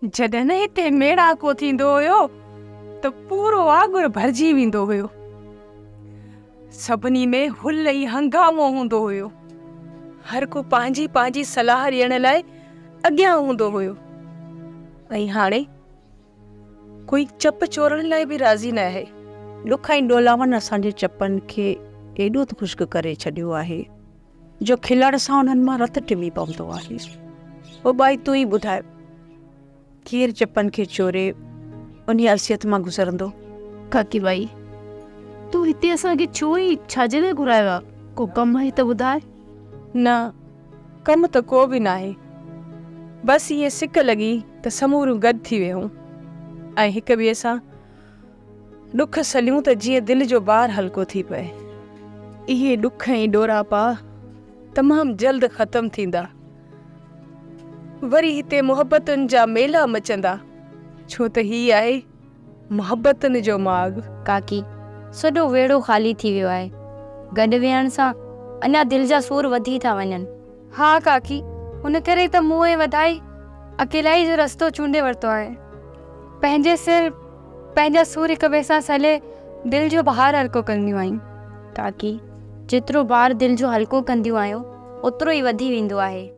जॾहिं न हिते मेड़ाको थींदो हुयो त पूरो आॻुर भरिजी वेंदो हुयो। सभिनी में हुल ई हंगामो हूंदो हुयो। हर को पंहिंजी पंहिंजी सलाह ॾियण लाइ अॻियां हूंदो हुयो। ऐं हाणे कोई चप चोरण लाइ बि राज़ी न आहे। ॾुख ऐं ॾोलावनि असांजे चपनि खे एॾो त ख़ुश्क करे छॾियो आहे जो खिलण सां उन्हनि मां रतु टिमी पवंदो आहे। पोइ भाई तूं ई ॿुधाए, केरु चपनि खे चोरे उन अरसियत मां गुज़रंदो? काकी बाई, तूं हिते असांखे छो ई छाजे लाइ घुरायो आहे? को कमु आहे त ॿुधाए। न, कमु त को बि न आहे। बसि इहे सिक लॻी त समूरियूं गॾु थी वियूं ऐं हिक ॿिए सां ॾुख सलियूं त जीअं दिलि जो ॿार हल्को थी पए। इहे ॾुख ऐं ॾोरापा तमामु जल्द ख़तमु थींदा। वरी हिते मुहबतुनि जा मेला मचंदा, छो त हीअ आहे मुहबतुनि जो माॻ। काकी, सॼो वेड़ो ख़ाली थी वियो आहे। गॾु वेहण सां अञा दिलि जा सूर वधी था वञनि। हा काकी, हुन करे त मूं ऐं वधाई अकेलाई जो रस्तो चूंडे वरितो आहे। पंहिंजे सिर पंहिंजा सूर हिक ॿिए सां सले दिलि जो भार हल्को कंदियूं आहियूं। काकी, जेतिरो भार दिलि जो हल्को कंदियूं आहियो ओतिरो ई वधी वेंदो आहे।